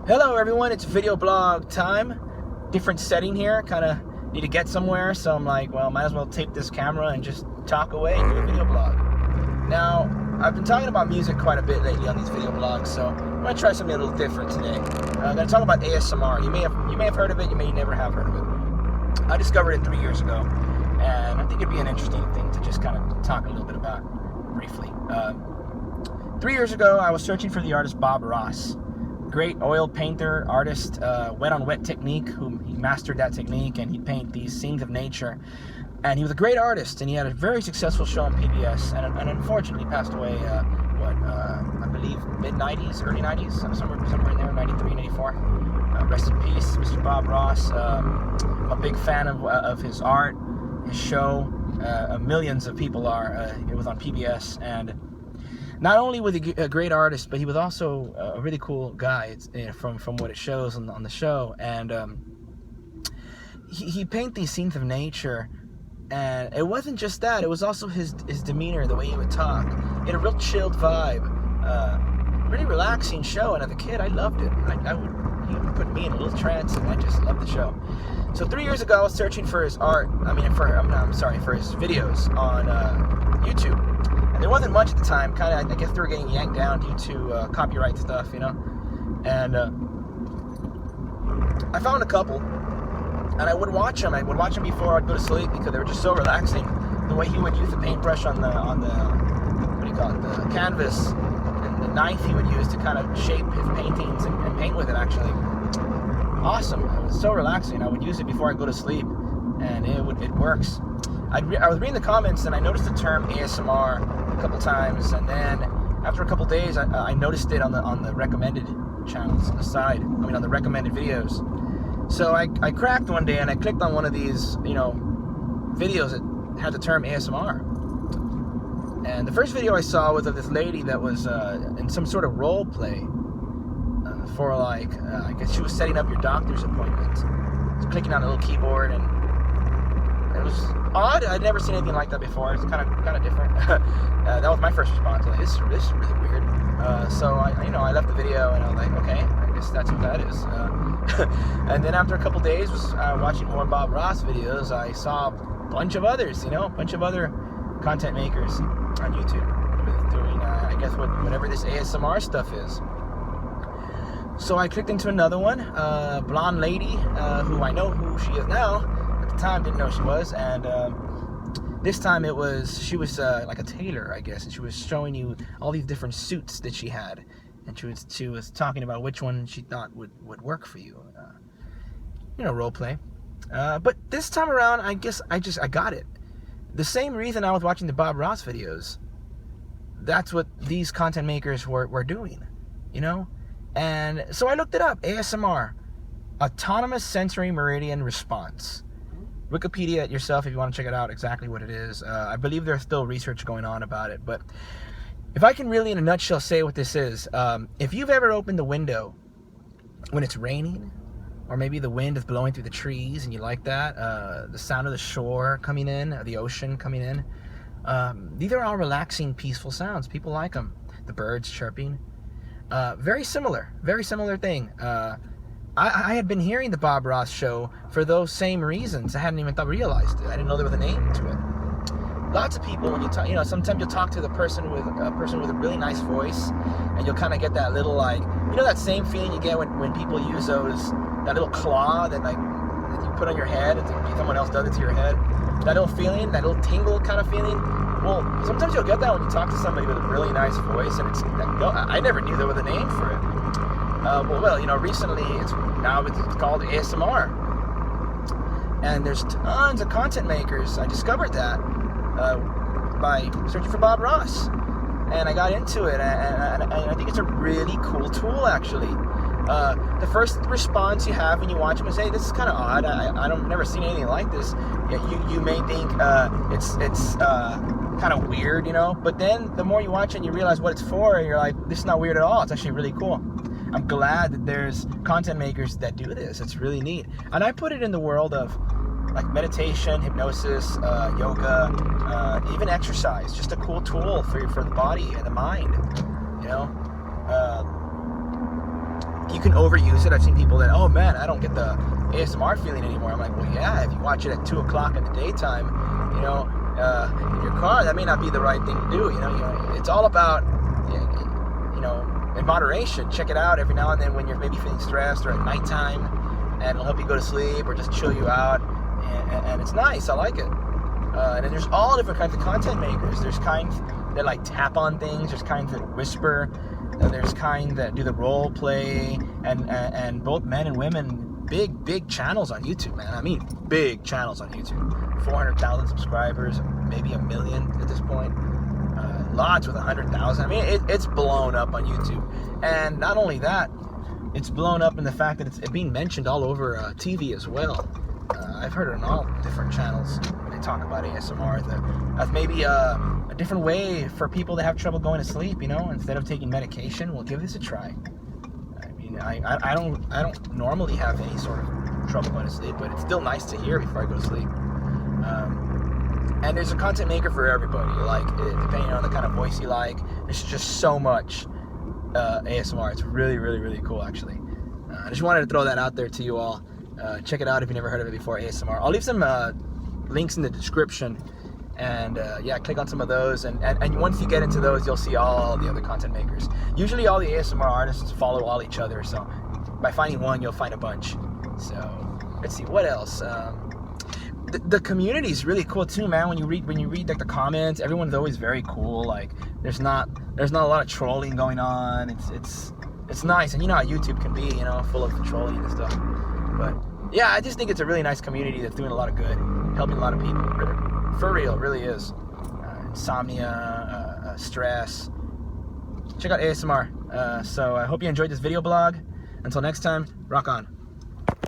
Hello everyone, it's video blog time. Different setting here, kind of need to get somewhere, so I'm like, well, might as well take this camera and just talk away and do a video blog. Now, I've been talking about music quite a bit lately on these video blogs, so I'm going to try something a little different today. I'm going to talk about ASMR. You may have heard of it, you may never have heard of it. I discovered it 3 years ago, and I think it'd be an interesting thing to just kind of talk a little bit about briefly. 3 years ago, I was searching for the artist Bob Ross. Great oil painter, artist, wet on wet technique, he mastered that technique, and he'd paint these scenes of nature. And he was a great artist, and he had a very successful show on PBS, and unfortunately passed away, I believe mid-90s, early 90s, somewhere in there, 93, 94. Rest in peace, Mr. Bob Ross. I'm a big fan of his art, his show. Millions of people are. It was on PBS, and not only was he a great artist, but he was also a really cool guy, from what it shows on the show. And he painted these scenes of nature, and it wasn't just that. It was also his demeanor, the way he would talk. He had a real chilled vibe, really relaxing show. And as a kid, I loved it. He would put me in a little trance, and I just loved the show. So 3 years ago, I was searching for his art. For his videos on YouTube. There wasn't much at the time. Kind of, I guess they were getting yanked down due to copyright stuff, you know. And I found a couple, and I would watch them. I would watch them before I'd go to sleep because they were just so relaxing. The way he would use the paintbrush on the the canvas, and the knife he would use to kind of shape his paintings and paint with it. Actually, awesome. It was so relaxing. I would use it before I go to sleep, and it works. I was reading the comments, and I noticed the term ASMR a couple times, and then after a couple days, I noticed it on the recommended channels on the side. On the recommended videos. So I cracked one day, and I clicked on one of these, videos that had the term ASMR. And the first video I saw was of this lady that was in some sort of role play for I guess she was setting up your doctor's appointment. So clicking on a little keyboard, and it was odd. I'd never seen anything like that before. It's kind of different. That was my first response. Like, this is really weird. So I left the video, and I was like, okay, I guess that's what that is. And then after a couple days, was watching more Bob Ross videos. I saw a bunch of others, a bunch of other content makers on YouTube doing, I guess, whatever this ASMR stuff is. So I clicked into another one, blonde lady, who I know who she is now. At the time, didn't know she was, and this time she was like a tailor, I guess, and she was showing you all these different suits that she had, and she was talking about which one she thought would work for you, role play. But this time around, I guess I got it. The same reason I was watching the Bob Ross videos. That's what these content makers were doing, And so I looked it up. ASMR, Autonomous Sensory Meridian Response. Wikipedia it yourself if you want to check it out exactly what it is. I believe there's still research going on about it, but if I can really in a nutshell say what this is, if you've ever opened the window when it's raining, or maybe the wind is blowing through the trees and you like that, the sound of the shore coming in, or the ocean coming in, these are all relaxing, peaceful sounds. People like them. The birds chirping. Very similar thing. I had been hearing the Bob Ross show for those same reasons. I hadn't even realized it. I didn't know there was a name to it. Lots of people, when you talk, sometimes you'll talk to a person with a really nice voice, and you'll kind of get that little, that same feeling you get when people use that little claw that you put on your head, and someone else does it to your head. That little feeling, that little tingle kind of feeling. Well, sometimes you'll get that when you talk to somebody with a really nice voice, and I never knew there was a name for it. Recently it's called ASMR, and there's tons of content makers. I discovered that by searching for Bob Ross, and I got into it, and I think it's a really cool tool, actually. The first response you have when you watch them is, hey, this is kind of odd. I've never seen anything like this. You may think it's kind of weird, but then the more you watch it, you realize what it's for, and you're like, this is not weird at all. It's actually really cool. I'm glad that there's content makers that do this. It's really neat. And I put it in the world of meditation, hypnosis, yoga, even exercise. Just a cool tool for the body and the mind. can overuse it. I've seen people that, oh man, I don't get the ASMR feeling anymore. I'm like, well, yeah, if you watch it at 2 o'clock in the daytime, you know, in your car, that may not be the right thing to do. You know, it's all about, you know, in moderation. Check it out every now and then when you're maybe feeling stressed or at nighttime, and it'll help you go to sleep or just chill you out. And it's nice. I like it. And then there's all different kinds of content makers. There's kinds that like tap on things. There's kinds that whisper. There's kind that do the role play. And both men and women, big channels on YouTube, man. I mean, big channels on YouTube. 400,000 subscribers, maybe 1 million at this point. Lots with 100,000. I mean, it's blown up on YouTube. And not only that, it's blown up in the fact that it's being mentioned all over TV as well. I've heard it on all different channels. They talk about ASMR. That's maybe a different way for people that have trouble going to sleep. You know, instead of taking medication, we'll give this a try. I mean, I don't normally have any sort of trouble going to sleep, but it's still nice to hear before I go to sleep. And there's a content maker for everybody. Like, depending on the kind of voice you like, there's just so much ASMR. It's really, really, really cool, actually. I just wanted to throw that out there to you all. Check it out if you've never heard of it before, ASMR. I'll leave some links in the description, and yeah, click on some of those, and once you get into those, you'll see all the other content makers. Usually all the ASMR artists follow all each other, so by finding one, you'll find a bunch. So let's see, what else? The community is really cool too, man. When you read like the comments, everyone's always very cool. Like, there's not a lot of trolling going on. It's nice, and you know how YouTube can be, you know, full of trolling and stuff. But yeah, I just think it's a really nice community that's doing a lot of good, helping a lot of people. For real, really is. Insomnia, stress. Check out ASMR. So I hope you enjoyed this video blog. Until next time, rock on.